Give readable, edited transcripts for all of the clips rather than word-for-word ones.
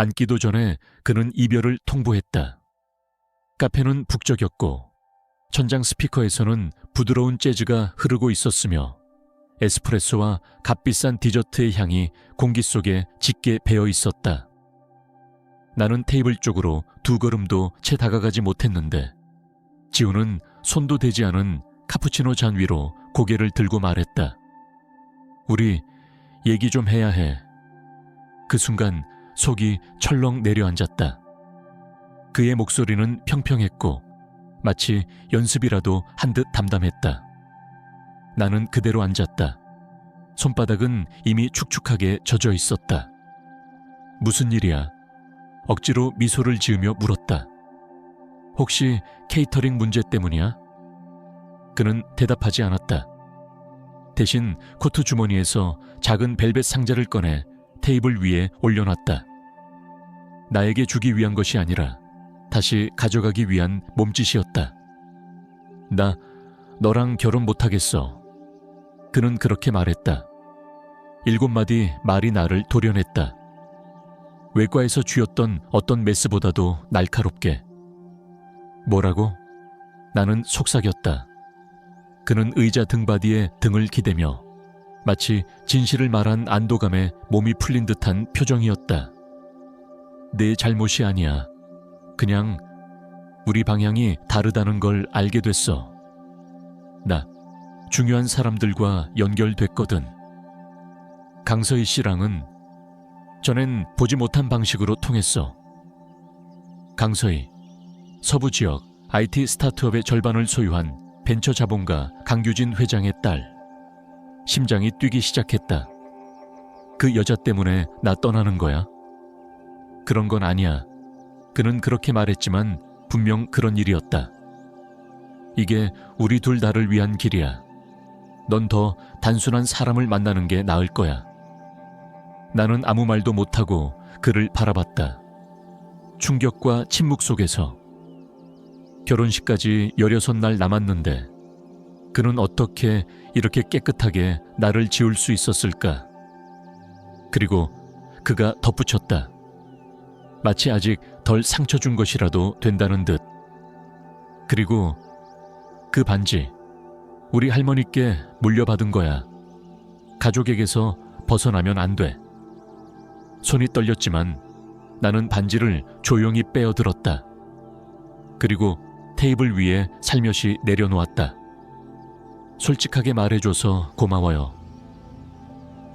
앉기도 전에 그는 이별을 통보했다. 카페는 북적였고 천장 스피커에서는 부드러운 재즈가 흐르고 있었으며 에스프레소와 값비싼 디저트의 향이 공기 속에 짙게 배어 있었다. 나는 테이블 쪽으로 두 걸음도 채 다가가지 못했는데 지우는 손도 대지 않은 카푸치노 잔 위로 고개를 들고 말했다. 우리 얘기 좀 해야 해. 그 순간 속이 철렁 내려앉았다. 그의 목소리는 평평했고 마치 연습이라도 한 듯 담담했다. 나는 그대로 앉았다. 손바닥은 이미 축축하게 젖어 있었다. 무슨 일이야? 억지로 미소를 지으며 물었다. 혹시 케이터링 문제 때문이야? 그는 대답하지 않았다. 대신 코트 주머니에서 작은 벨벳 상자를 꺼내 테이블 위에 올려놨다. 나에게 주기 위한 것이 아니라 다시 가져가기 위한 몸짓이었다. 나 너랑 결혼 못하겠어. 그는 그렇게 말했다. 7마디 말이 나를 도려냈다. 외과에서 쥐었던 어떤 메스보다도 날카롭게. 뭐라고? 나는 속삭였다. 그는 의자 등받이에 등을 기대며 마치 진실을 말한 안도감에 몸이 풀린 듯한 표정이었다. 내 잘못이 아니야. 그냥 우리 방향이 다르다는 걸 알게 됐어. 나 중요한 사람들과 연결됐거든. 강서희 씨랑은 전엔 보지 못한 방식으로 통했어. 강서희, 서부 지역 IT 스타트업의 절반을 소유한 벤처 자본가 강규진 회장의 딸. 심장이 뛰기 시작했다. 그 여자 때문에 나 떠나는 거야? 그런 건 아니야. 그는 그렇게 말했지만 분명 그런 일이었다. 이게 우리 둘 다를 위한 길이야. 넌 더 단순한 사람을 만나는 게 나을 거야. 나는 아무 말도 못하고 그를 바라봤다. 충격과 침묵 속에서. 결혼식까지 16날 남았는데 그는 어떻게 이렇게 깨끗하게 나를 지울 수 있었을까? 그리고 그가 덧붙였다. 마치 아직 덜 상처 준 것이라도 된다는 듯. 그리고 그 반지, 우리 할머니께 물려받은 거야. 가족에게서 벗어나면 안 돼. 손이 떨렸지만 나는 반지를 조용히 빼어들었다. 그리고 테이블 위에 살며시 내려놓았다. 솔직하게 말해줘서 고마워요.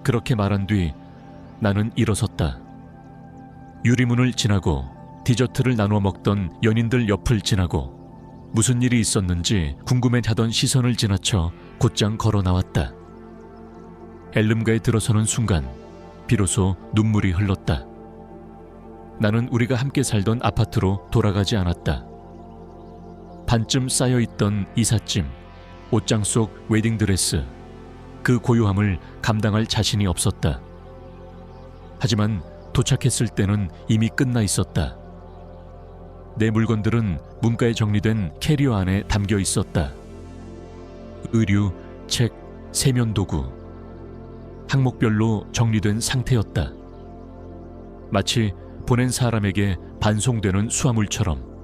그렇게 말한 뒤 나는 일어섰다. 유리문을 지나고 디저트를 나눠 먹던 연인들 옆을 지나고 무슨 일이 있었는지 궁금해하던 시선을 지나쳐 곧장 걸어 나왔다. 엘름가에 들어서는 순간 비로소 눈물이 흘렀다. 나는 우리가 함께 살던 아파트로 돌아가지 않았다. 반쯤 쌓여있던 이삿짐, 옷장 속 웨딩드레스, 그 고요함을 감당할 자신이 없었다. 하지만 도착했을 때는 이미 끝나 있었다. 내 물건들은 문가에 정리된 캐리어 안에 담겨 있었다. 의류, 책, 세면 도구, 항목별로 정리된 상태였다. 마치 보낸 사람에게 반송되는 수화물처럼.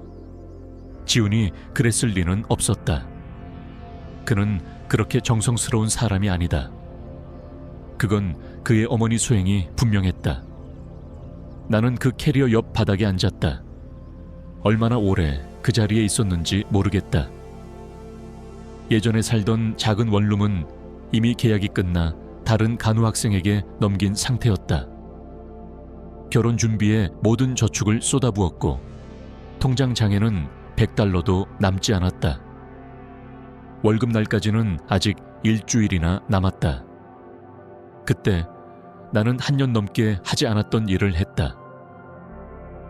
지훈이 그랬을 리는 없었다. 그는 그렇게 정성스러운 사람이 아니다. 그건 그의 어머니 소행이 분명했다. 나는 그 캐리어 옆 바닥에 앉았다. 얼마나 오래 그 자리에 있었는지 모르겠다. 예전에 살던 작은 원룸은 이미 계약이 끝나 다른 간호 학생에게 넘긴 상태였다. 결혼 준비에 모든 저축을 쏟아부었고 통장장에는 $100도 남지 않았다. 월급날까지는 아직 일주일이나 남았다. 그때 나는 한 년 넘게 하지 않았던 일을 했다.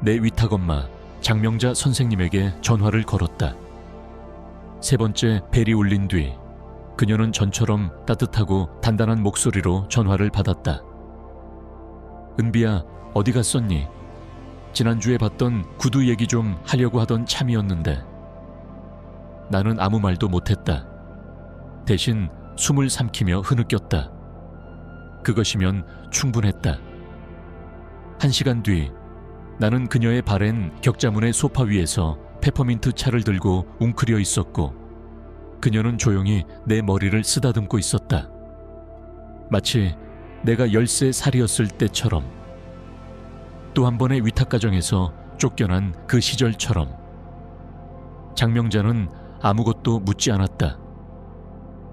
내 위탁엄마 장명자 선생님에게 전화를 걸었다. 3번째 벨이 울린 뒤 그녀는 전처럼 따뜻하고 단단한 목소리로 전화를 받았다. 은비야, 어디 갔었니? 지난주에 봤던 구두 얘기 좀 하려고 하던 참이었는데. 나는 아무 말도 못했다. 대신 숨을 삼키며 흐느꼈다. 그것이면 충분했다. 1시간 뒤 나는 그녀의 바랜 격자문의 소파 위에서 페퍼민트 차를 들고 웅크려 있었고 그녀는 조용히 내 머리를 쓰다듬고 있었다. 마치 내가 10살이었을 때처럼, 또 한 번의 위탁가정에서 쫓겨난 그 시절처럼. 장명자는 아무것도 묻지 않았다.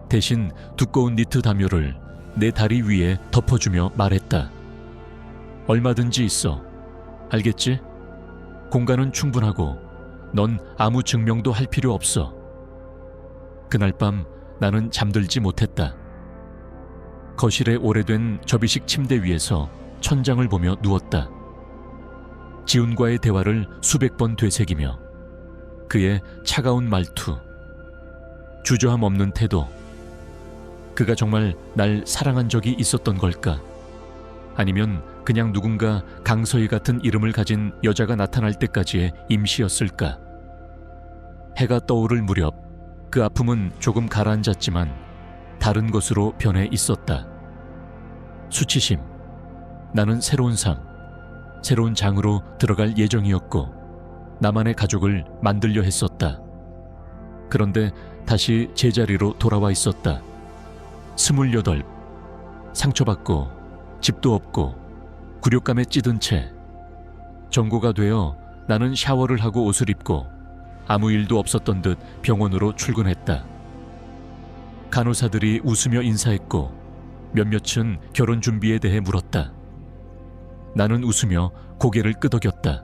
대신 두꺼운 니트 담요를 내 다리 위에 덮어주며 말했다. 얼마든지 있어. 알겠지? 공간은 충분하고 넌 아무 증명도 할 필요 없어. 그날 밤 나는 잠들지 못했다. 거실의 오래된 접이식 침대 위에서 천장을 보며 누웠다. 지훈과의 대화를 수백 번 되새기며 그의 차가운 말투, 주저함 없는 태도. 그가 정말 날 사랑한 적이 있었던 걸까? 아니면 그냥 누군가 강서희 같은 이름을 가진 여자가 나타날 때까지의 임시였을까? 해가 떠오를 무렵 그 아픔은 조금 가라앉았지만 다른 것으로 변해 있었다. 수치심. 나는 새로운 삶, 새로운 장으로 들어갈 예정이었고 나만의 가족을 만들려 했었다. 그런데 다시 제자리로 돌아와 있었다. 28, 상처받고 집도 없고 굴욕감에 찌든 채 정고가 되어 나는 샤워를 하고 옷을 입고 아무 일도 없었던 듯 병원으로 출근했다. 간호사들이 웃으며 인사했고 몇몇은 결혼 준비에 대해 물었다. 나는 웃으며 고개를 끄덕였다.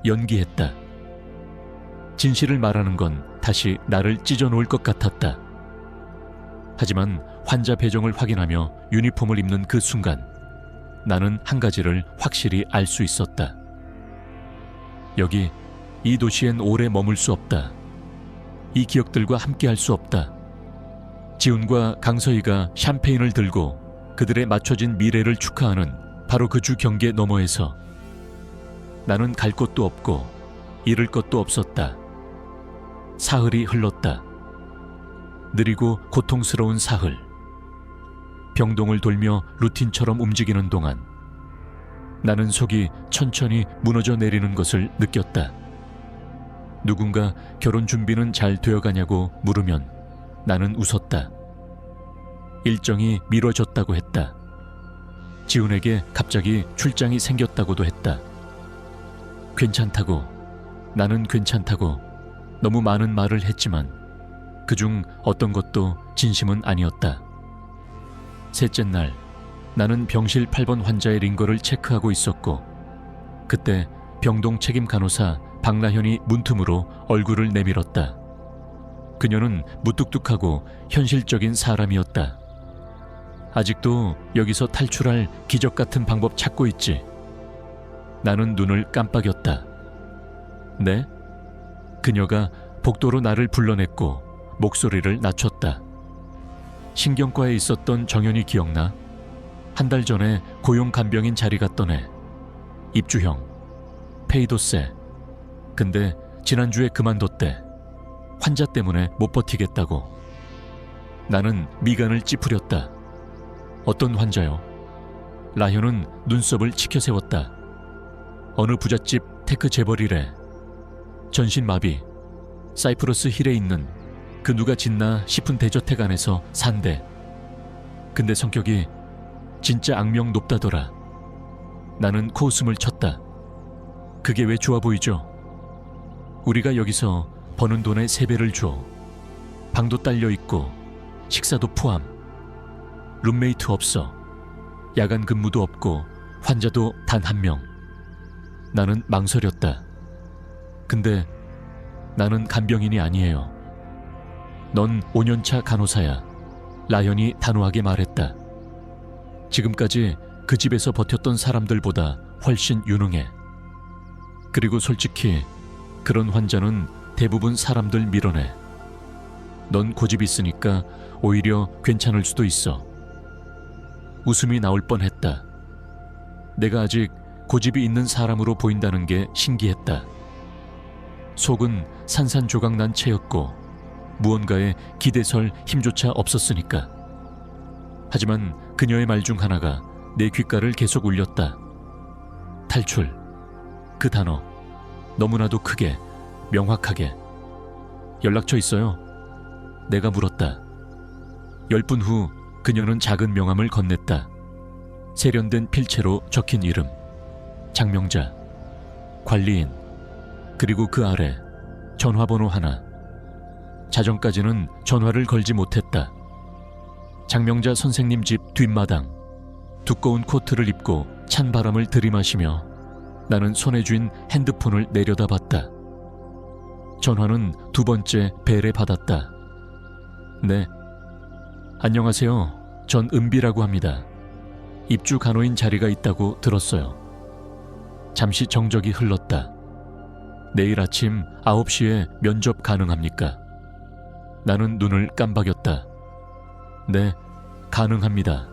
연기했다. 진실을 말하는 건 다시 나를 찢어놓을 것 같았다. 하지만 환자 배정을 확인하며 유니폼을 입는 그 순간 나는 한 가지를 확실히 알 수 있었다. 여기 이 도시엔 오래 머물 수 없다. 이 기억들과 함께 할 수 없다. 지훈과 강서희가 샴페인을 들고 그들의 맞춰진 미래를 축하하는 바로 그 주 경계 너머에서 나는 갈 곳도 없고 잃을 것도 없었다. 사흘이 흘렀다. 느리고 고통스러운 사흘. 병동을 돌며 루틴처럼 움직이는 동안 나는 속이 천천히 무너져 내리는 것을 느꼈다. 누군가 결혼 준비는 잘 되어가냐고 물으면 나는 웃었다. 일정이 미뤄졌다고 했다. 지훈에게 갑자기 출장이 생겼다고도 했다. 괜찮다고, 나는 괜찮다고 너무 많은 말을 했지만 그중 어떤 것도 진심은 아니었다. 셋째 날, 나는 병실 8번 환자의 링거를 체크하고 있었고 그때 병동 책임 간호사 박나현이 문틈으로 얼굴을 내밀었다. 그녀는 무뚝뚝하고 현실적인 사람이었다. 아직도 여기서 탈출할 기적 같은 방법 찾고 있지? 나는 눈을 깜빡였다. 네? 그녀가 복도로 나를 불러냈고 목소리를 낮췄다. 신경과에 있었던 정연이 기억나? 한 달 전에 고용 간병인 자리 갔던 애. 입주형. 페이도 세. 근데 지난주에 그만뒀대. 환자 때문에 못 버티겠다고. 나는 미간을 찌푸렸다. 어떤 환자요? 라현은 눈썹을 치켜세웠다. 어느 부잣집 테크 재벌이래. 전신마비. 사이프러스 힐에 있는 그 누가 짓나 싶은 대저택 안에서 산대. 근데 성격이 진짜 악명 높다더라. 나는 코웃음을 쳤다. 그게 왜 좋아 보이죠? 우리가 여기서 버는 돈의 3배를 줘. 방도 딸려 있고 식사도 포함. 룸메이트 없어. 야간 근무도 없고 환자도 단 1명. 나는 망설였다. 근데 나는 간병인이 아니에요. 넌 5년차 간호사야. 라현이 단호하게 말했다. 지금까지 그 집에서 버텼던 사람들보다 훨씬 유능해. 그리고 솔직히 그런 환자는 대부분 사람들 밀어내. 넌 고집 있으니까 오히려 괜찮을 수도 있어. 웃음이 나올 뻔했다. 내가 아직 고집이 있는 사람으로 보인다는 게 신기했다. 속은 산산조각난 채였고 무언가에 기대설 힘조차 없었으니까. 하지만 그녀의 말 중 하나가 내 귓가를 계속 울렸다. 탈출, 그 단어. 너무나도 크게, 명확하게. 연락처 있어요? 내가 물었다. 10분 후 그녀는 작은 명함을 건넸다. 세련된 필체로 적힌 이름. 장명자. 관리인. 그리고 그 아래 전화번호 하나. 자정까지는 전화를 걸지 못했다. 장명자 선생님 집 뒷마당. 두꺼운 코트를 입고 찬 바람을 들이마시며 나는 손에 쥔 핸드폰을 내려다봤다. 전화는 두 번째 벨에 받았다. 네. 안녕하세요. 전 은비라고 합니다. 입주 간호인 자리가 있다고 들었어요. 잠시 정적이 흘렀다. 내일 아침 9시에 면접 가능합니까? 나는 눈을 깜박였다. 네, 가능합니다.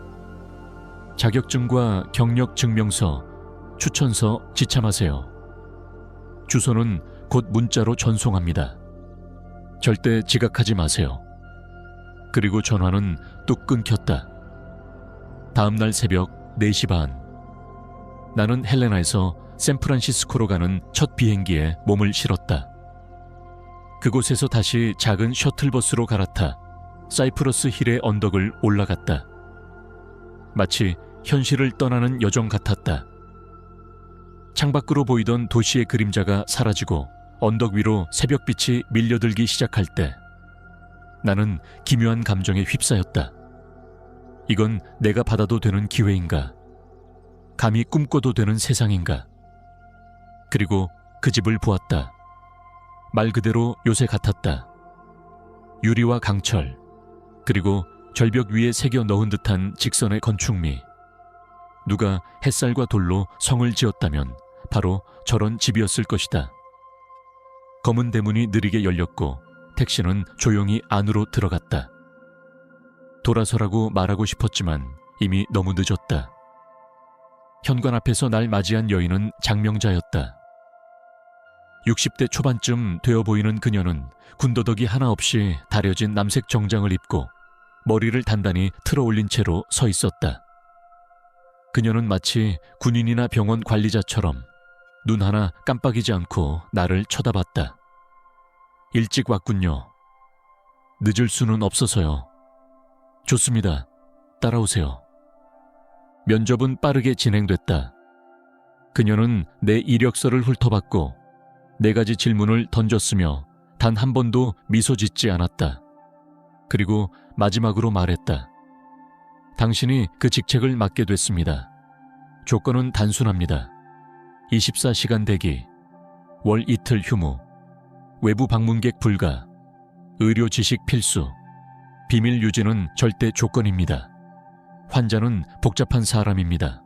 자격증과 경력 증명서, 추천서 지참하세요. 주소는 곧 문자로 전송합니다. 절대 지각하지 마세요. 그리고 전화는 뚝 끊겼다. 다음 날 새벽 4시 반. 나는 헬레나에서 샌프란시스코로 가는 첫 비행기에 몸을 실었다. 그곳에서 다시 작은 셔틀버스로 갈아타 사이프러스 힐의 언덕을 올라갔다. 마치 현실을 떠나는 여정 같았다. 창밖으로 보이던 도시의 그림자가 사라지고 언덕 위로 새벽빛이 밀려들기 시작할 때 나는 기묘한 감정에 휩싸였다. 이건 내가 받아도 되는 기회인가? 감히 꿈꿔도 되는 세상인가? 그리고 그 집을 보았다. 말 그대로 요새 같았다. 유리와 강철, 그리고 절벽 위에 새겨 넣은 듯한 직선의 건축미. 누가 햇살과 돌로 성을 지었다면 바로 저런 집이었을 것이다. 검은 대문이 느리게 열렸고 택시는 조용히 안으로 들어갔다. 돌아서라고 말하고 싶었지만 이미 너무 늦었다. 현관 앞에서 날 맞이한 여인은 장명자였다. 60대 초반쯤 되어 보이는 그녀는 군더더기 하나 없이 다려진 남색 정장을 입고 머리를 단단히 틀어 올린 채로 서 있었다. 그녀는 마치 군인이나 병원 관리자처럼 눈 하나 깜빡이지 않고 나를 쳐다봤다. 일찍 왔군요. 늦을 수는 없어서요. 좋습니다. 따라오세요. 면접은 빠르게 진행됐다. 그녀는 내 이력서를 훑어봤고 4가지 질문을 던졌으며 단 한 번도 미소 짓지 않았다. 그리고 마지막으로 말했다. 당신이 그 직책을 맡게 됐습니다. 조건은 단순합니다. 24시간 대기, 월 이틀 휴무, 외부 방문객 불가, 의료 지식 필수, 비밀 유지는 절대 조건입니다. 환자는 복잡한 사람입니다.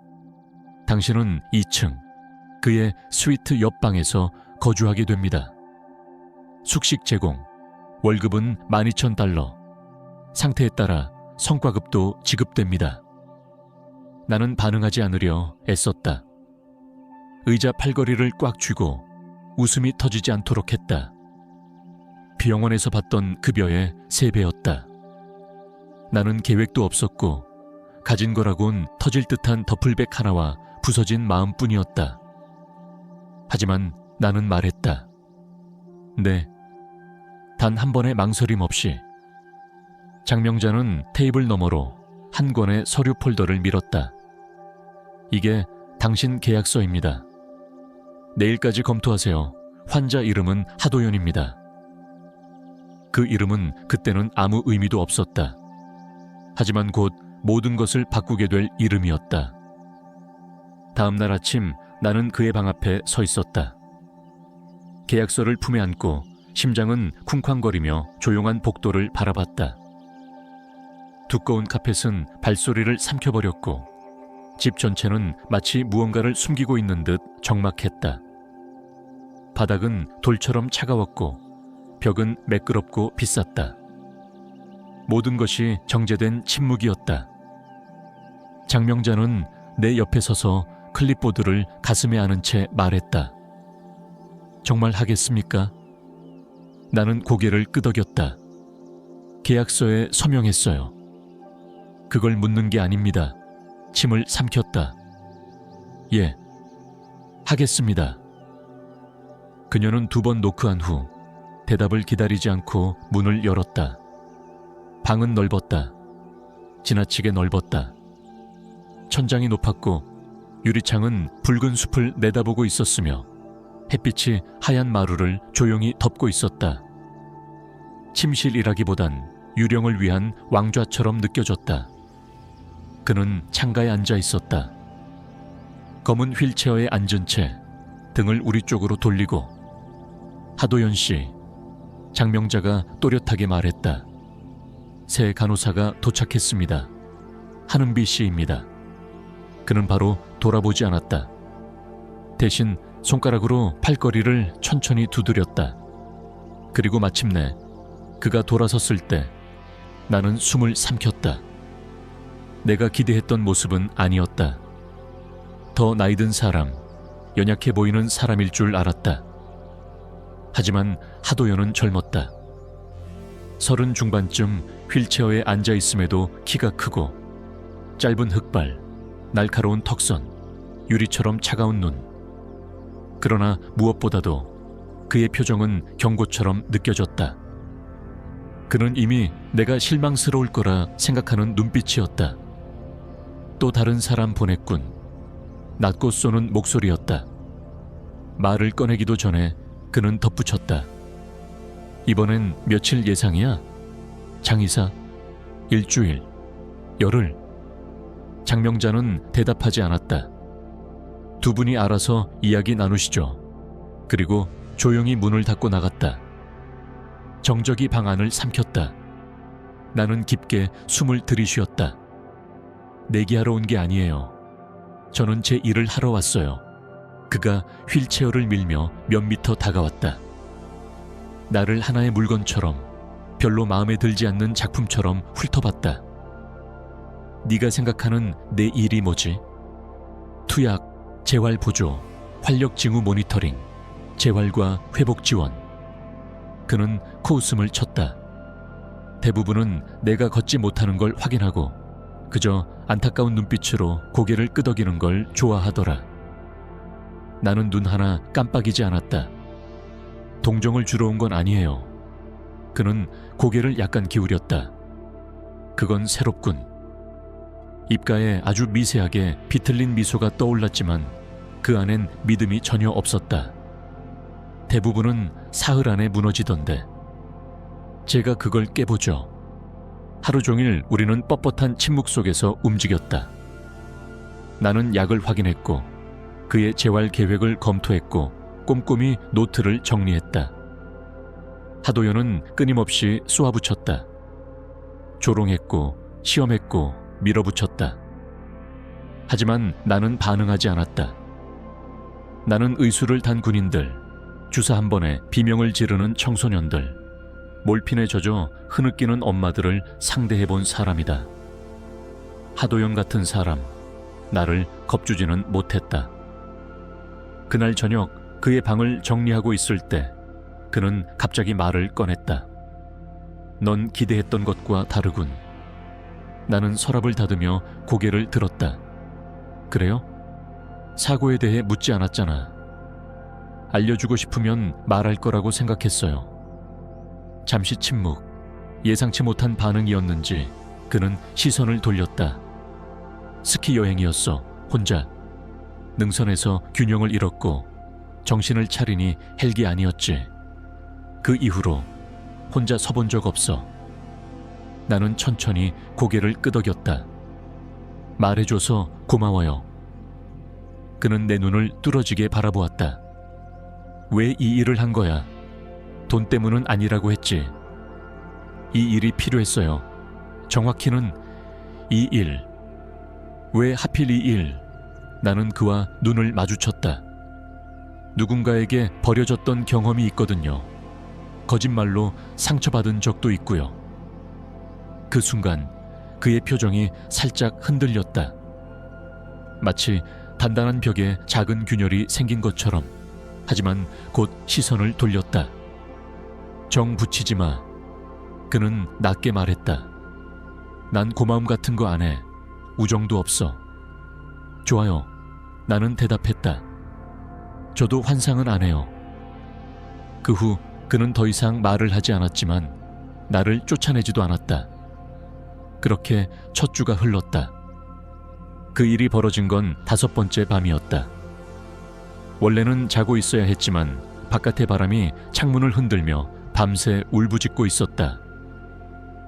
당신은 2층, 그의 스위트 옆방에서 거주하게 됩니다. 숙식 제공, 월급은 $12,000, 상태에 따라 성과급도 지급됩니다. 나는 반응하지 않으려 애썼다. 의자 팔걸이를 꽉 쥐고 웃음이 터지지 않도록 했다. 병원에서 받던 급여의 3배였다. 나는 계획도 없었고 가진 거라곤 터질 듯한 더플백 하나와 부서진 마음뿐이었다. 하지만 나는 말했다. 네. 단 한 번의 망설임 없이. 장명자는 테이블 너머로 한 권의 서류 폴더를 밀었다. 이게 당신 계약서입니다. 내일까지 검토하세요. 환자 이름은 하도연입니다. 그 이름은 그때는 아무 의미도 없었다. 하지만 곧 모든 것을 바꾸게 될 이름이었다. 다음 날 아침 나는 그의 방 앞에 서 있었다. 계약서를 품에 안고 심장은 쿵쾅거리며 조용한 복도를 바라봤다. 두꺼운 카펫은 발소리를 삼켜버렸고 집 전체는 마치 무언가를 숨기고 있는 듯 적막했다. 바닥은 돌처럼 차가웠고 벽은 매끄럽고 비쌌다. 모든 것이 정제된 침묵이었다. 장명자는 내 옆에 서서 클립보드를 가슴에 안은 채 말했다. 정말 하겠습니까? 나는 고개를 끄덕였다. 계약서에 서명했어요. 그걸 묻는 게 아닙니다. 침을 삼켰다. 예, 하겠습니다. 그녀는 2번 노크한 후 대답을 기다리지 않고 문을 열었다. 방은 넓었다. 지나치게 넓었다. 천장이 높았고 유리창은 붉은 숲을 내다보고 있었으며 햇빛이 하얀 마루를 조용히 덮고 있었다. 침실이라기보단 유령을 위한 왕좌처럼 느껴졌다. 그는 창가에 앉아 있었다. 검은 휠체어에 앉은 채 등을 우리 쪽으로 돌리고 하도연 씨, 장명자가 또렷하게 말했다. 새 간호사가 도착했습니다. 한은비 씨입니다. 그는 바로 돌아보지 않았다. 대신 손가락으로 팔걸이를 천천히 두드렸다. 그리고 마침내 그가 돌아섰을 때 나는 숨을 삼켰다. 내가 기대했던 모습은 아니었다. 더 나이든 사람, 연약해 보이는 사람일 줄 알았다. 하지만 하도연은 젊었다. 30 중반쯤 휠체어에 앉아있음에도 키가 크고 짧은 흑발, 날카로운 턱선, 유리처럼 차가운 눈. 그러나 무엇보다도 그의 표정은 경고처럼 느껴졌다. 그는 이미 내가 실망스러울 거라 생각하는 눈빛이었다. 또 다른 사람 보냈군. 낮고 쏘는 목소리였다. 말을 꺼내기도 전에 그는 덧붙였다. 이번엔 며칠 예상이야? 장의사? 일주일? 열흘? 장명자는 대답하지 않았다. 2분이 알아서 이야기 나누시죠. 그리고 조용히 문을 닫고 나갔다. 정적이 방 안을 삼켰다. 나는 깊게 숨을 들이쉬었다. 내기하러 온 게 아니에요. 저는 제 일을 하러 왔어요. 그가 휠체어를 밀며 몇 미터 다가왔다. 나를 하나의 물건처럼, 별로 마음에 들지 않는 작품처럼 훑어봤다. 네가 생각하는 내 일이 뭐지? 투약, 재활보조, 활력징후 모니터링, 재활과 회복 지원. 그는 코웃음을 쳤다. 대부분은 내가 걷지 못하는 걸 확인하고 그저 안타까운 눈빛으로 고개를 끄덕이는 걸 좋아하더라. 나는 눈 하나 깜빡이지 않았다. 동정을 주러 온 건 아니에요. 그는 고개를 약간 기울였다. 그건 새롭군. 입가에 아주 미세하게 비틀린 미소가 떠올랐지만 그 안엔 믿음이 전혀 없었다. 대부분은 사흘 안에 무너지던데. 제가 그걸 깨보죠. 하루 종일 우리는 뻣뻣한 침묵 속에서 움직였다. 나는 약을 확인했고 그의 재활 계획을 검토했고 꼼꼼히 노트를 정리했다. 하도연은 끊임없이 쏘아붙였다. 조롱했고 시험했고 밀어붙였다. 하지만 나는 반응하지 않았다. 나는 의수를 단 군인들, 주사 한 번에 비명을 지르는 청소년들, 몰핀에 젖어 흐느끼는 엄마들을 상대해본 사람이다. 하도연 같은 사람, 나를 겁주지는 못했다. 그날 저녁 그의 방을 정리하고 있을 때 그는 갑자기 말을 꺼냈다. 넌 기대했던 것과 다르군. 나는 서랍을 닫으며 고개를 들었다. 그래요? 사고에 대해 묻지 않았잖아. 알려주고 싶으면 말할 거라고 생각했어요. 잠시 침묵, 예상치 못한 반응이었는지 그는 시선을 돌렸다. 스키 여행이었어, 혼자. 능선에서 균형을 잃었고 정신을 차리니 헬기 아니었지. 그 이후로 혼자 서본 적 없어. 나는 천천히 고개를 끄덕였다. 말해줘서 고마워요. 그는 내 눈을 뚫어지게 바라보았다. 왜 이 일을 한 거야? 돈 때문은 아니라고 했지. 이 일이 필요했어요. 정확히는 이 일. 왜 하필 이 일? 나는 그와 눈을 마주쳤다. 누군가에게 버려졌던 경험이 있거든요. 거짓말로 상처받은 적도 있고요. 그 순간 그의 표정이 살짝 흔들렸다. 마치 단단한 벽에 작은 균열이 생긴 것처럼. 하지만 곧 시선을 돌렸다. 정 붙이지 마. 그는 낮게 말했다. 난 고마움 같은 거 안 해. 우정도 없어. 좋아요. 나는 대답했다. 저도 환상은 안 해요. 그 후 그는 더 이상 말을 하지 않았지만 나를 쫓아내지도 않았다. 그렇게 첫 주가 흘렀다. 그 일이 벌어진 건 5번째 밤이었다. 원래는 자고 있어야 했지만 바깥의 바람이 창문을 흔들며 밤새 울부짖고 있었다.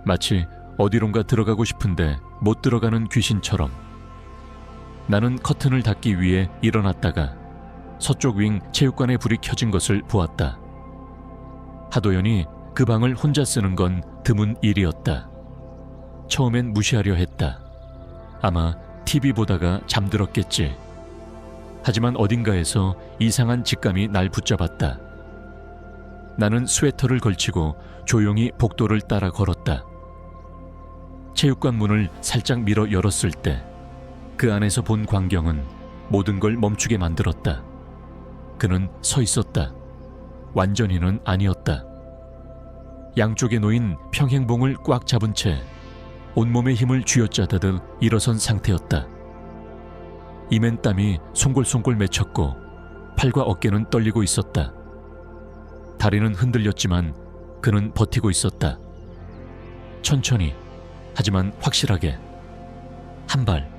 마치 어디론가 들어가고 싶은데 못 들어가는 귀신처럼. 나는 커튼을 닫기 위해 일어났다가 서쪽 윙 체육관에 불이 켜진 것을 보았다. 하도연이 그 방을 혼자 쓰는 건 드문 일이었다. 처음엔 무시하려 했다. 아마 TV 보다가 잠들었겠지. 하지만 어딘가에서 이상한 직감이 날 붙잡았다. 나는 스웨터를 걸치고 조용히 복도를 따라 걸었다. 체육관 문을 살짝 밀어 열었을 때 그 안에서 본 광경은 모든 걸 멈추게 만들었다. 그는 서 있었다. 완전히는 아니었다. 양쪽에 놓인 평행봉을 꽉 잡은 채 온몸의 힘을 쥐어짜듯 일어선 상태였다. 이맨 땀이 송골송골 맺혔고 팔과 어깨는 떨리고 있었다. 다리는 흔들렸지만 그는 버티고 있었다. 천천히, 하지만 확실하게. 한 발,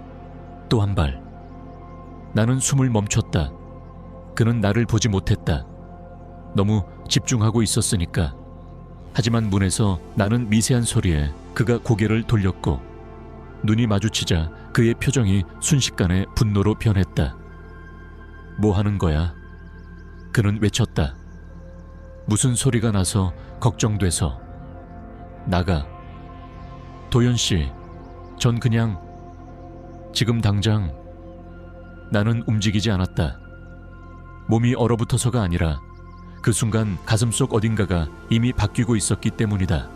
또 한 발. 나는 숨을 멈췄다. 그는 나를 보지 못했다. 너무 집중하고 있었으니까. 하지만 문에서 나는 미세한 소리에 그가 고개를 돌렸고 눈이 마주치자 그의 표정이 순식간에 분노로 변했다. 뭐 하는 거야? 그는 외쳤다. 무슨 소리가 나서 걱정돼서. 나가. 도연 씨, 전 그냥 지금 당장. 나는 움직이지 않았다. 몸이 얼어붙어서가 아니라 그 순간 가슴속 어딘가가 이미 바뀌고 있었기 때문이다.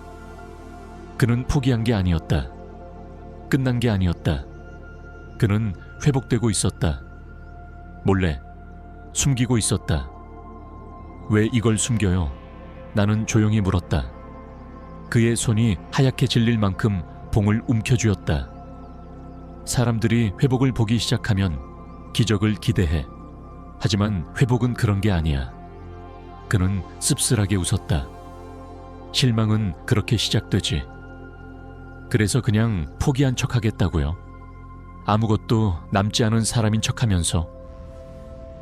그는 포기한 게 아니었다. 끝난 게 아니었다. 그는 회복되고 있었다. 몰래 숨기고 있었다. 왜 이걸 숨겨요? 나는 조용히 물었다. 그의 손이 하얗게 질릴 만큼 봉을 움켜쥐었다. 사람들이 회복을 보기 시작하면 기적을 기대해. 하지만 회복은 그런 게 아니야. 그는 씁쓸하게 웃었다. 실망은 그렇게 시작되지. 그래서 그냥 포기한 척 하겠다고요. 아무것도 남지 않은 사람인 척하면서.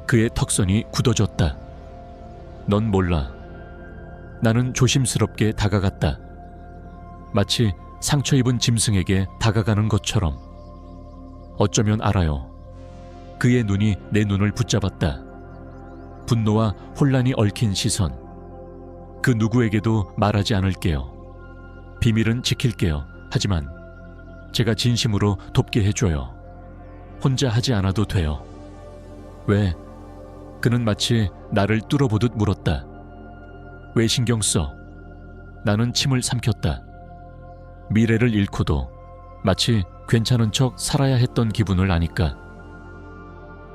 그의 턱선이 굳어졌다. 넌 몰라. 나는 조심스럽게 다가갔다. 마치 상처 입은 짐승에게 다가가는 것처럼. 어쩌면 알아요. 그의 눈이 내 눈을 붙잡았다. 분노와 혼란이 얽힌 시선. 그 누구에게도 말하지 않을게요. 비밀은 지킬게요. 하지만 제가 진심으로 돕게 해줘요. 혼자 하지 않아도 돼요. 왜? 그는 마치 나를 뚫어보듯 물었다. 왜 신경 써? 나는 침을 삼켰다. 미래를 잃고도 마치 괜찮은 척 살아야 했던 기분을 아니까.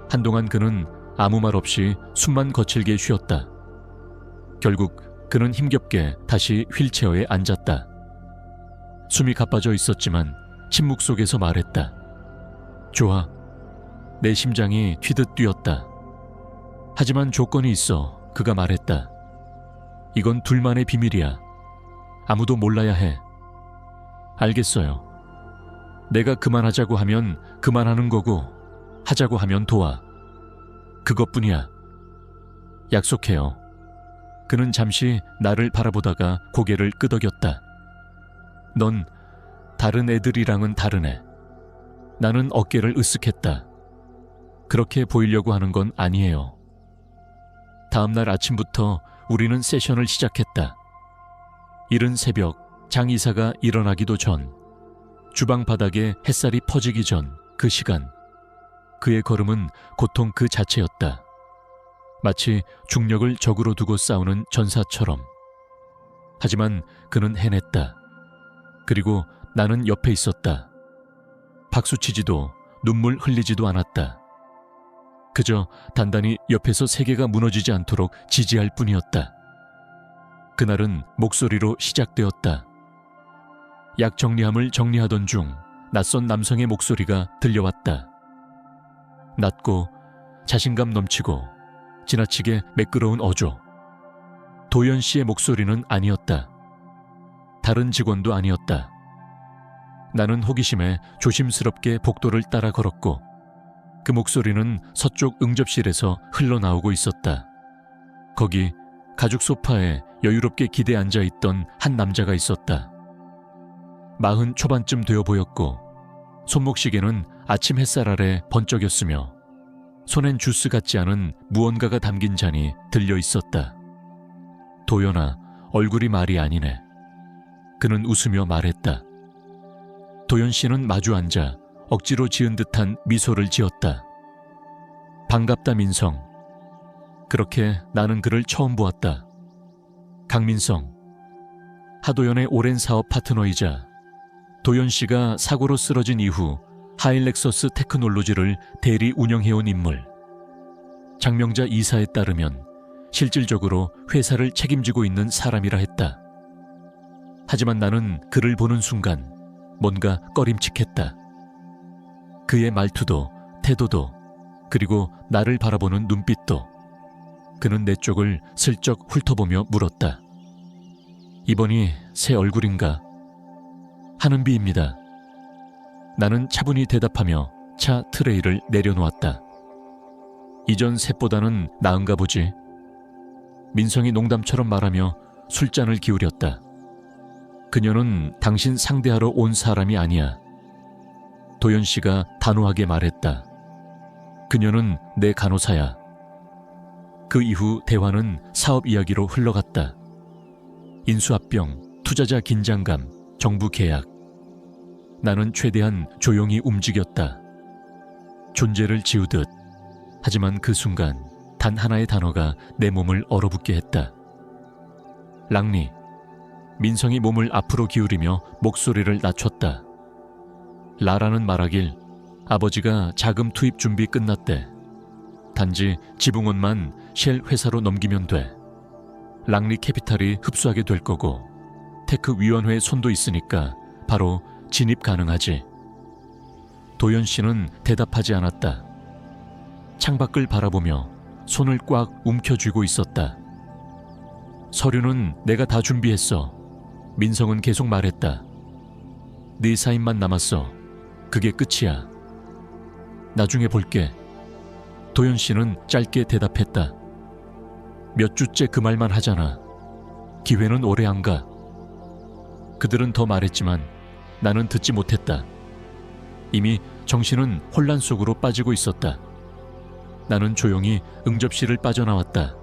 한동안 그는 아무 말 없이 숨만 거칠게 쉬었다. 결국 그는 힘겹게 다시 휠체어에 앉았다. 숨이 가빠져 있었지만 침묵 속에서 말했다. 좋아. 내 심장이 튀듯 뛰었다. 하지만 조건이 있어. 그가 말했다. 이건 둘만의 비밀이야. 아무도 몰라야 해. 알겠어요. 내가 그만하자고 하면 그만하는 거고 하자고 하면 도와. 그것뿐이야. 약속해요. 그는 잠시 나를 바라보다가 고개를 끄덕였다. 넌 다른 애들이랑은 다르네. 나는 어깨를 으쓱했다. 그렇게 보이려고 하는 건 아니에요. 다음 날 아침부터 우리는 세션을 시작했다. 이른 새벽 장 이사가 일어나기도 전, 주방 바닥에 햇살이 퍼지기 전 그 시간. 그의 걸음은 고통 그 자체였다. 마치 중력을 적으로 두고 싸우는 전사처럼. 하지만 그는 해냈다. 그리고 나는 옆에 있었다. 박수치지도 눈물 흘리지도 않았다. 그저 단단히 옆에서 세계가 무너지지 않도록 지지할 뿐이었다. 그날은 목소리로 시작되었다. 약 정리함을 정리하던 중 낯선 남성의 목소리가 들려왔다. 낮고 자신감 넘치고 지나치게 매끄러운 어조. 도연 씨의 목소리는 아니었다. 다른 직원도 아니었다. 나는 호기심에 조심스럽게 복도를 따라 걸었고 그 목소리는 서쪽 응접실에서 흘러나오고 있었다. 거기 가죽 소파에 여유롭게 기대 앉아있던 한 남자가 있었다. 40 초반쯤 되어 보였고 손목시계는 아침 햇살 아래 번쩍였으며 손엔 주스 같지 않은 무언가가 담긴 잔이 들려 있었다. 도연아, 얼굴이 말이 아니네. 그는 웃으며 말했다. 도연 씨는 마주 앉아 억지로 지은 듯한 미소를 지었다. 반갑다, 민성. 그렇게 나는 그를 처음 보았다. 강민성, 하도연의 오랜 사업 파트너이자 도연 씨가 사고로 쓰러진 이후 하일렉서스 테크놀로지를 대리 운영해온 인물. 장명자 이사에 따르면 실질적으로 회사를 책임지고 있는 사람이라 했다. 하지만 나는 그를 보는 순간 뭔가 꺼림칙했다. 그의 말투도 태도도 그리고 나를 바라보는 눈빛도. 그는 내 쪽을 슬쩍 훑어보며 물었다. 이번이 새 얼굴인가? 하는비입니다. 나는 차분히 대답하며 차 트레이를 내려놓았다. 이전 셋보다는 나은가 보지. 민성이 농담처럼 말하며 술잔을 기울였다. 그녀는 당신 상대하러 온 사람이 아니야. 도연 씨가 단호하게 말했다. 그녀는 내 간호사야. 그 이후 대화는 사업 이야기로 흘러갔다. 인수합병, 투자자 긴장감, 정부 계약. 나는 최대한 조용히 움직였다. 존재를 지우듯. 하지만 그 순간 단 하나의 단어가 내 몸을 얼어붙게 했다. 랑리. 민성이 몸을 앞으로 기울이며 목소리를 낮췄다. 라라는 말하길 아버지가 자금 투입 준비 끝났대. 단지 지붕원만 쉘 회사로 넘기면 돼. 랑리 캐피탈이 흡수하게 될 거고 테크위원회의 손도 있으니까 바로 진입 가능하지. 도연 씨는 대답하지 않았다. 창밖을 바라보며 손을 꽉 움켜쥐고 있었다. 서류는 내가 다 준비했어. 민성은 계속 말했다. 네 사인만 남았어. 그게 끝이야. 나중에 볼게. 도연 씨는 짧게 대답했다. 몇 주째 그 말만 하잖아. 기회는 오래 안 가. 그들은 더 말했지만 나는 듣지 못했다. 이미 정신은 혼란 속으로 빠지고 있었다. 나는 조용히 응접실을 빠져나왔다.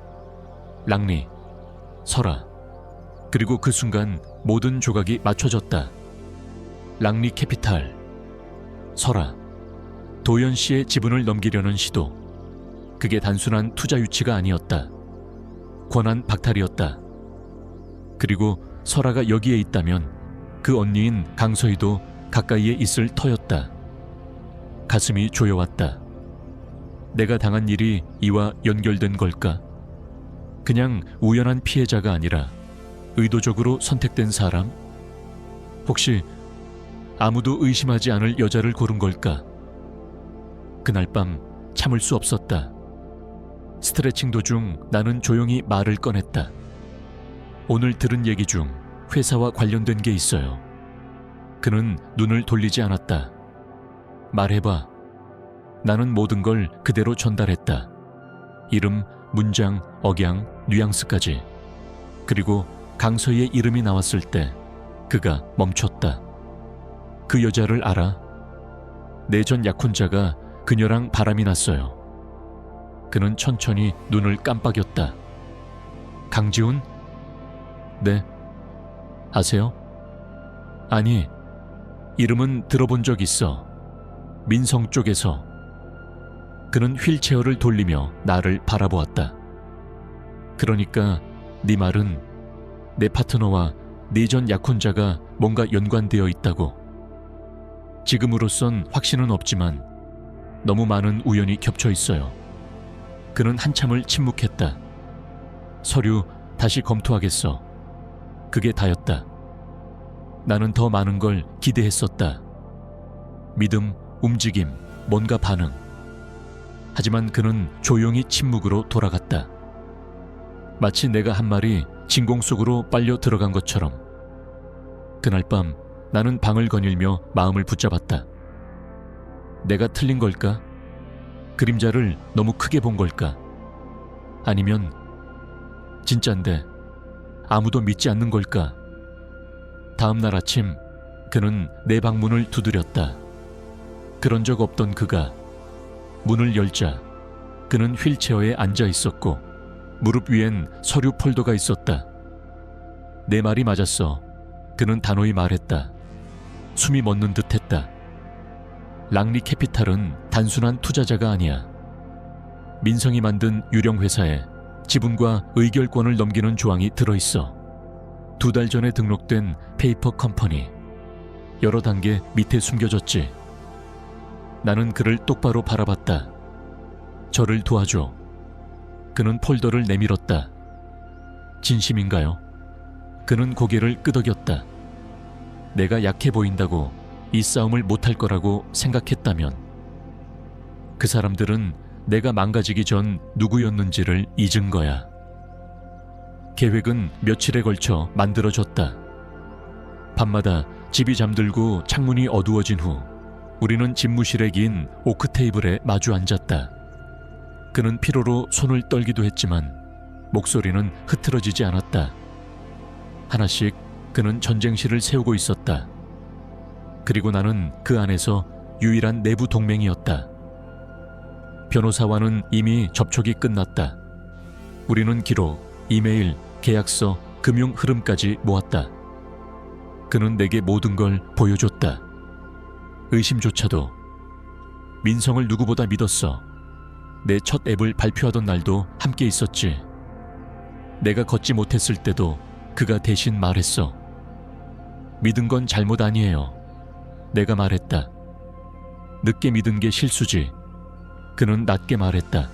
랑리, 설아. 그리고 그 순간 모든 조각이 맞춰졌다. 랑리 캐피탈, 설아. 도연 씨의 지분을 넘기려는 시도. 그게 단순한 투자 유치가 아니었다. 권한 박탈이었다. 그리고 설아가 여기에 있다면 그 언니인 강서희도 가까이에 있을 터였다. 가슴이 조여왔다. 내가 당한 일이 이와 연결된 걸까? 그냥 우연한 피해자가 아니라 의도적으로 선택된 사람? 혹시 아무도 의심하지 않을 여자를 고른 걸까? 그날 밤 참을 수 없었다. 스트레칭 도중 나는 조용히 말을 꺼냈다. 오늘 들은 얘기 중 회사와 관련된 게 있어요. 그는 눈을 돌리지 않았다. 말해봐. 나는 모든 걸 그대로 전달했다. 이름, 문장, 억양, 뉘앙스까지. 그리고 강서희의 이름이 나왔을 때 그가 멈췄다. 그 여자를 알아? 내 전 약혼자가 그녀랑 바람이 났어요. 그는 천천히 눈을 깜빡였다. 강지훈? 네. 아세요? 아니, 이름은 들어본 적 있어. 민성 쪽에서. 그는 휠체어를 돌리며 나를 바라보았다. 그러니까 네 말은 내 파트너와 네 전 약혼자가 뭔가 연관되어 있다고. 지금으로선 확신은 없지만 너무 많은 우연이 겹쳐 있어요. 그는 한참을 침묵했다. 서류 다시 검토하겠어. 그게 다였다. 나는 더 많은 걸 기대했었다. 믿음, 움직임, 뭔가 반응. 하지만 그는 조용히 침묵으로 돌아갔다. 마치 내가 한 말이 진공 속으로 빨려 들어간 것처럼. 그날 밤 나는 방을 거닐며 마음을 붙잡았다. 내가 틀린 걸까? 그림자를 너무 크게 본 걸까? 아니면 진짠데 아무도 믿지 않는 걸까? 다음 날 아침 그는 내 방문을 두드렸다. 그런 적 없던 그가 문을 열자 그는 휠체어에 앉아 있었고 무릎 위엔 서류 폴더가 있었다. 내 말이 맞았어. 그는 단호히 말했다. 숨이 멎는 듯했다. 랑리 캐피탈은 단순한 투자자가 아니야. 민성이 만든 유령 회사에 지분과 의결권을 넘기는 조항이 들어있어. 2달 전에 등록된 페이퍼 컴퍼니. 여러 단계 밑에 숨겨졌지. 나는 그를 똑바로 바라봤다. 저를 도와줘. 그는 폴더를 내밀었다. 진심인가요? 그는 고개를 끄덕였다. 내가 약해 보인다고 이 싸움을 못할 거라고 생각했다면 그 사람들은 내가 망가지기 전 누구였는지를 잊은 거야. 계획은 며칠에 걸쳐 만들어졌다. 밤마다 집이 잠들고 창문이 어두워진 후 우리는 집무실에 긴 오크 테이블에 마주 앉았다. 그는 피로로 손을 떨기도 했지만 목소리는 흐트러지지 않았다. 하나씩 그는 전쟁실을 세우고 있었다. 그리고 나는 그 안에서 유일한 내부 동맹이었다. 변호사와는 이미 접촉이 끝났다. 우리는 기록, 이메일, 계약서, 금융 흐름까지 모았다. 그는 내게 모든 걸 보여줬다. 의심조차도. 민성을 누구보다 믿었어. 내 첫 앱을 발표하던 날도 함께 있었지. 내가 걷지 못했을 때도 그가 대신 말했어. 믿은 건 잘못 아니에요. 내가 말했다. 늦게 믿은 게 실수지. 그는 낮게 말했다.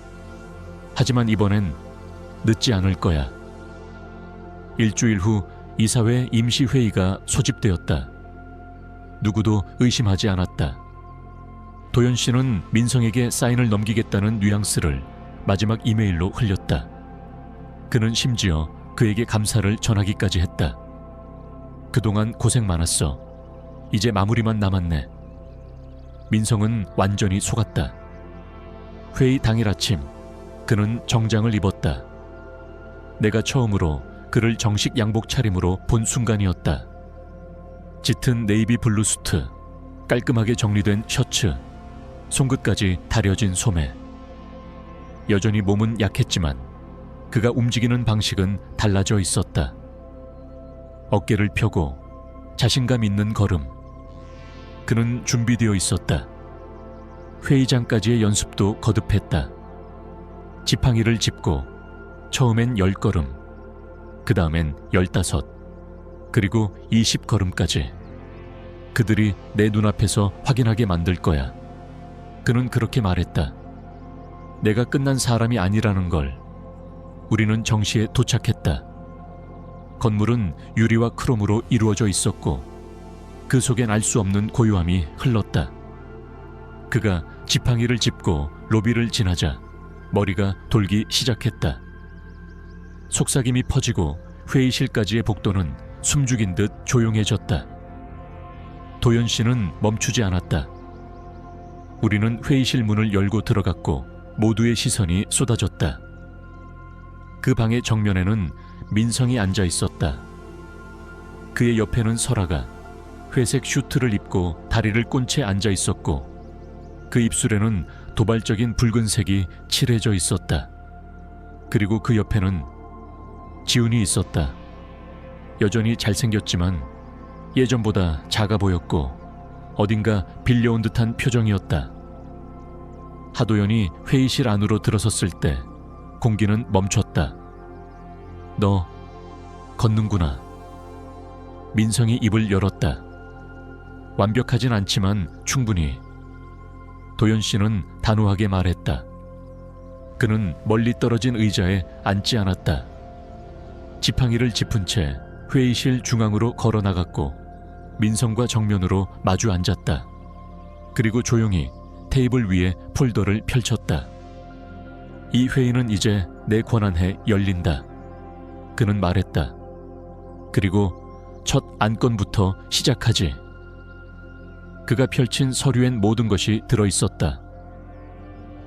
하지만 이번엔 늦지 않을 거야. 일주일 후 이사회 임시회의가 소집되었다. 누구도 의심하지 않았다. 도연 씨는 민성에게 사인을 넘기겠다는 뉘앙스를 마지막 이메일로 흘렸다. 그는 심지어 그에게 감사를 전하기까지 했다. 그동안 고생 많았어. 이제 마무리만 남았네. 민성은 완전히 속았다. 회의 당일 아침 그는 정장을 입었다. 내가 처음으로 그를 정식 양복 차림으로 본 순간이었다. 짙은 네이비 블루 수트, 깔끔하게 정리된 셔츠, 손끝까지 다려진 소매. 여전히 몸은 약했지만 그가 움직이는 방식은 달라져 있었다. 어깨를 펴고 자신감 있는 걸음. 그는 준비되어 있었다. 회의장까지의 연습도 거듭했다. 지팡이를 짚고 처음엔 10걸음, 그 다음엔 15, 그리고 20걸음까지. 그들이 내 눈앞에서 확인하게 만들 거야. 그는 그렇게 말했다. 내가 끝난 사람이 아니라는 걸. 우리는 정시에 도착했다. 건물은 유리와 크롬으로 이루어져 있었고 그 속엔 알 수 없는 고요함이 흘렀다. 그가 지팡이를 짚고 로비를 지나자 머리가 돌기 시작했다. 속삭임이 퍼지고 회의실까지의 복도는 숨죽인 듯 조용해졌다. 도연 씨는 멈추지 않았다. 우리는 회의실 문을 열고 들어갔고 모두의 시선이 쏟아졌다. 그 방의 정면에는 민성이 앉아 있었다. 그의 옆에는 설아가 회색 슈트를 입고 다리를 꼰 채 앉아 있었고 그 입술에는 도발적인 붉은색이 칠해져 있었다. 그리고 그 옆에는 지훈이 있었다. 여전히 잘생겼지만 예전보다 작아 보였고 어딘가 빌려온 듯한 표정이었다. 하도연이 회의실 안으로 들어섰을 때 공기는 멈췄다. 너 걷는구나. 민성이 입을 열었다. 완벽하진 않지만 충분히. 도연 씨는 단호하게 말했다. 그는 멀리 떨어진 의자에 앉지 않았다. 지팡이를 짚은 채 회의실 중앙으로 걸어 나갔고 민성과 정면으로 마주 앉았다. 그리고 조용히 테이블 위에 폴더를 펼쳤다. 이 회의는 이제 내 권한하에 열린다. 그는 말했다. 그리고 첫 안건부터 시작하지. 그가 펼친 서류엔 모든 것이 들어있었다.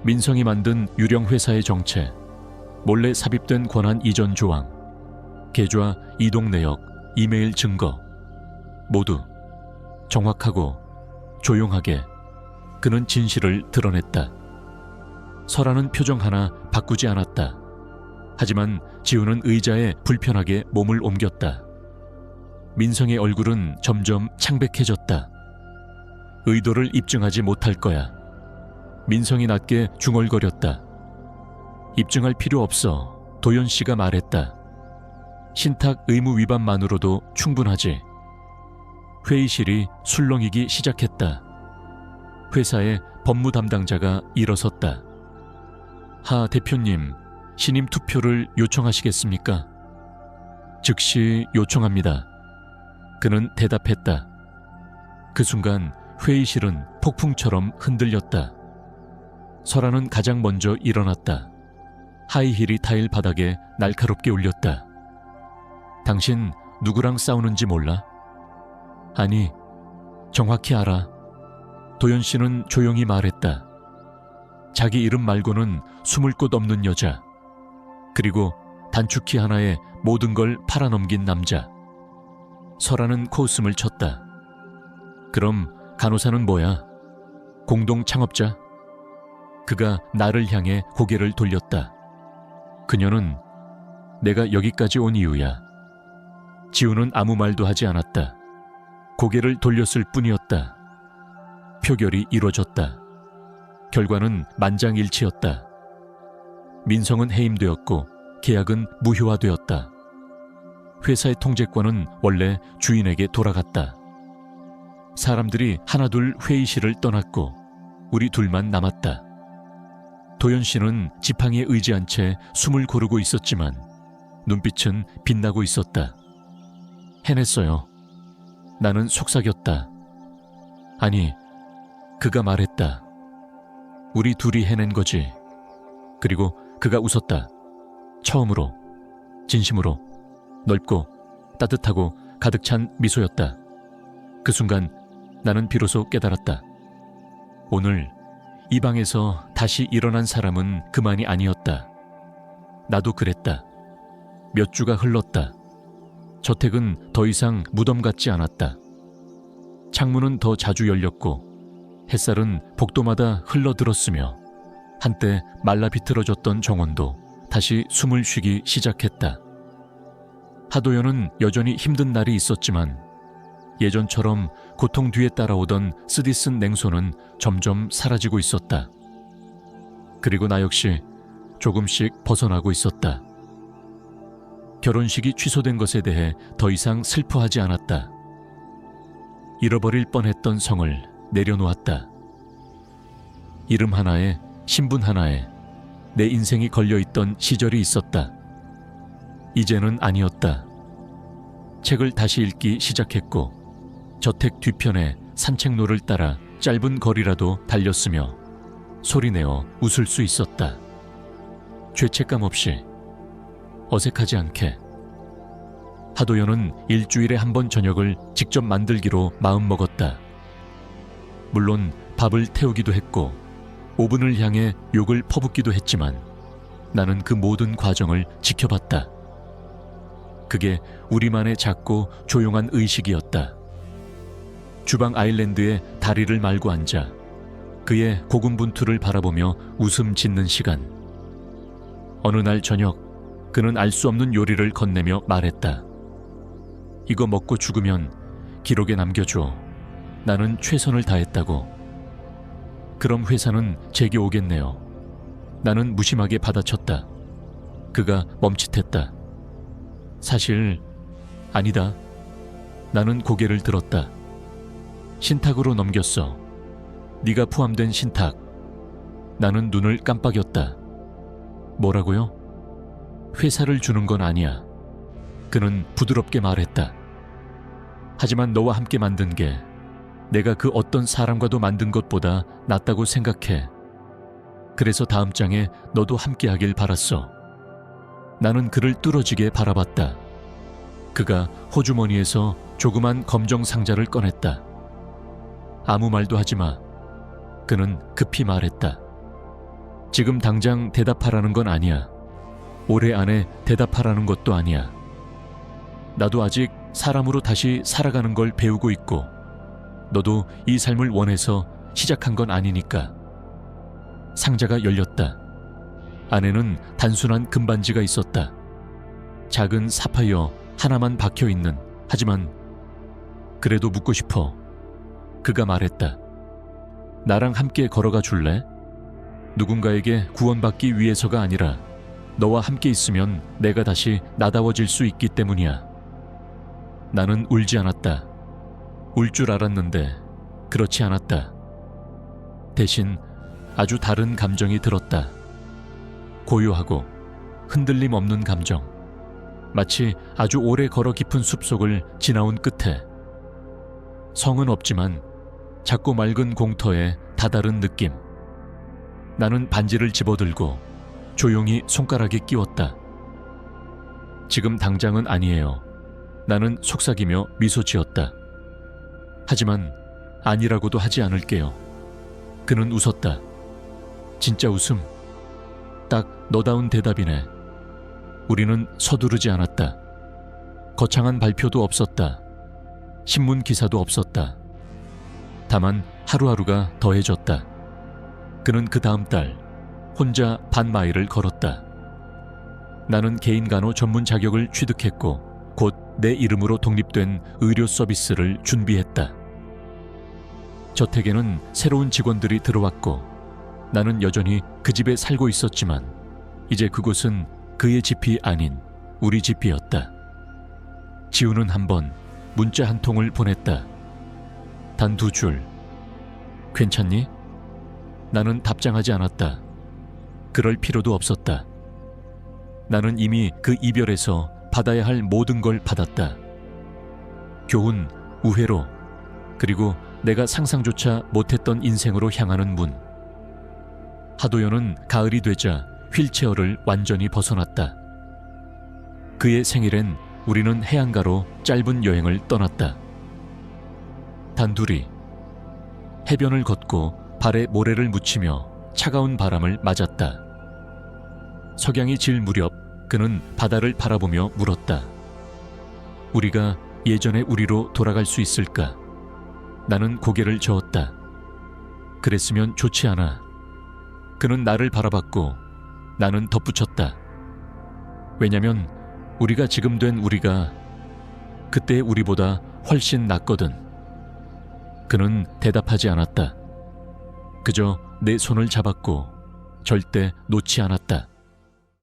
민성이 만든 유령 회사의 정체, 몰래 삽입된 권한 이전 조항, 계좌 이동 내역, 이메일 증거, 모두 정확하고 조용하게 그는 진실을 드러냈다. 설아는 표정 하나 바꾸지 않았다. 하지만 지우는 의자에 불편하게 몸을 옮겼다. 민성의 얼굴은 점점 창백해졌다. 의도를 입증하지 못할 거야. 민성이 낮게 중얼거렸다. 입증할 필요 없어. 도연 씨가 말했다. 신탁 의무 위반만으로도 충분하지. 회의실이 술렁이기 시작했다. 회사의 법무 담당자가 일어섰다. 하 대표님, 신임 투표를 요청하시겠습니까? 즉시 요청합니다. 그는 대답했다. 그 순간 회의실은 폭풍처럼 흔들렸다. 설아는 가장 먼저 일어났다. 하이힐이 타일 바닥에 날카롭게 울렸다. 당신 누구랑 싸우는지 몰라? 아니, 정확히 알아. 도연 씨는 조용히 말했다. 자기 이름 말고는 숨을 곳 없는 여자. 그리고 단축키 하나에 모든 걸 팔아넘긴 남자. 설아는 코웃음을 쳤다. 그럼 간호사는 뭐야? 공동 창업자? 그가 나를 향해 고개를 돌렸다. 그녀는 내가 여기까지 온 이유야. 지우는 아무 말도 하지 않았다. 고개를 돌렸을 뿐이었다. 표결이 이뤄졌다. 결과는 만장일치였다. 민성은 해임되었고 계약은 무효화되었다. 회사의 통제권은 원래 주인에게 돌아갔다. 사람들이 하나둘 회의실을 떠났고 우리 둘만 남았다. 도연 씨는 지팡이에 의지한 채 숨을 고르고 있었지만 눈빛은 빛나고 있었다. 해냈어요. 나는 속삭였다. 아니, 그가 말했다. 우리 둘이 해낸 거지. 그리고 그가 웃었다. 처음으로, 진심으로, 넓고 따뜻하고 가득 찬 미소였다. 그 순간 나는 비로소 깨달았다. 오늘 이 방에서 다시 일어난 사람은 그만이 아니었다. 나도 그랬다. 몇 주가 흘렀다. 저택은 더 이상 무덤 같지 않았다. 창문은 더 자주 열렸고 햇살은 복도마다 흘러들었으며 한때 말라 비틀어졌던 정원도 다시 숨을 쉬기 시작했다. 하도연은 여전히 힘든 날이 있었지만 예전처럼 고통 뒤에 따라오던 쓰디쓴 냉소는 점점 사라지고 있었다. 그리고 나 역시 조금씩 벗어나고 있었다. 결혼식이 취소된 것에 대해 더 이상 슬퍼하지 않았다. 잃어버릴 뻔했던 성을 내려놓았다. 이름 하나에 신분 하나에 내 인생이 걸려있던 시절이 있었다. 이제는 아니었다. 책을 다시 읽기 시작했고 저택 뒤편에 산책로를 따라 짧은 거리라도 달렸으며 소리내어 웃을 수 있었다. 죄책감 없이, 어색하지 않게. 하도연은 일주일에 한 번 저녁을 직접 만들기로 마음먹었다. 물론 밥을 태우기도 했고 오븐을 향해 욕을 퍼붓기도 했지만 나는 그 모든 과정을 지켜봤다. 그게 우리만의 작고 조용한 의식이었다. 주방 아일랜드에 다리를 말고 앉아 그의 고군분투를 바라보며 웃음 짓는 시간. 어느 날 저녁 그는 알 수 없는 요리를 건네며 말했다. 이거 먹고 죽으면 기록에 남겨줘. 나는 최선을 다했다고. 그럼 회사는 제게 오겠네요. 나는 무심하게 받아쳤다. 그가 멈칫했다. 사실 아니다. 나는 고개를 들었다. 신탁으로 넘겼어. 네가 포함된 신탁. 나는 눈을 깜빡였다. 뭐라고요? 회사를 주는 건 아니야. 그는 부드럽게 말했다. 하지만 너와 함께 만든 게 내가 그 어떤 사람과도 만든 것보다 낫다고 생각해. 그래서 다음 장에 너도 함께 하길 바랐어. 나는 그를 뚫어지게 바라봤다. 그가 호주머니에서 조그만 검정 상자를 꺼냈다. 아무 말도 하지 마. 그는 급히 말했다. 지금 당장 대답하라는 건 아니야. 올해 안에 대답하라는 것도 아니야. 나도 아직 사람으로 다시 살아가는 걸 배우고 있고 너도 이 삶을 원해서 시작한 건 아니니까. 상자가 열렸다. 안에는 단순한 금반지가 있었다. 작은 사파이어 하나만 박혀있는, 하지만 그래도 묻고 싶어. 그가 말했다. 나랑 함께 걸어가 줄래? 누군가에게 구원받기 위해서가 아니라 너와 함께 있으면 내가 다시 나다워질 수 있기 때문이야. 나는 울지 않았다. 울 줄 알았는데 그렇지 않았다. 대신 아주 다른 감정이 들었다. 고요하고 흔들림 없는 감정. 마치 아주 오래 걸어 깊은 숲속을 지나온 끝에 성은 없지만 작고 맑은 공터에 다다른 느낌. 나는 반지를 집어들고 조용히 손가락에 끼웠다. 지금 당장은 아니에요. 나는 속삭이며 미소 지었다. 하지만 아니라고도 하지 않을게요. 그는 웃었다. 진짜 웃음. 딱 너다운 대답이네. 우리는 서두르지 않았다. 거창한 발표도 없었다. 신문 기사도 없었다. 다만 하루하루가 더해졌다. 그는 그 다음 달 혼자 반마일을 걸었다. 나는 개인 간호 전문 자격을 취득했고 곧 내 이름으로 독립된 의료 서비스를 준비했다. 저택에는 새로운 직원들이 들어왔고 나는 여전히 그 집에 살고 있었지만 이제 그곳은 그의 집이 아닌 우리 집이었다. 지우는 한 번, 문자 한 통을 보냈다. 단 2줄. 괜찮니? 나는 답장하지 않았다. 그럴 필요도 없었다. 나는 이미 그 이별에서 받아야 할 모든 걸 받았다. 교훈, 우회로, 그리고 내가 상상조차 못했던 인생으로 향하는 문. 하도연은 가을이 되자 휠체어를 완전히 벗어났다. 그의 생일엔 우리는 해안가로 짧은 여행을 떠났다. 단둘이 해변을 걷고 발에 모래를 묻히며 차가운 바람을 맞았다. 석양이 질 무렵 그는 바다를 바라보며 물었다. 우리가 예전의 우리로 돌아갈 수 있을까? 나는 고개를 저었다. 그랬으면 좋지 않아. 그는 나를 바라봤고 나는 덧붙였다. 왜냐면 우리가 지금 된 우리가 그때의 우리보다 훨씬 낫거든. 그는 대답하지 않았다. 그저 내 손을 잡았고 절대 놓지 않았다.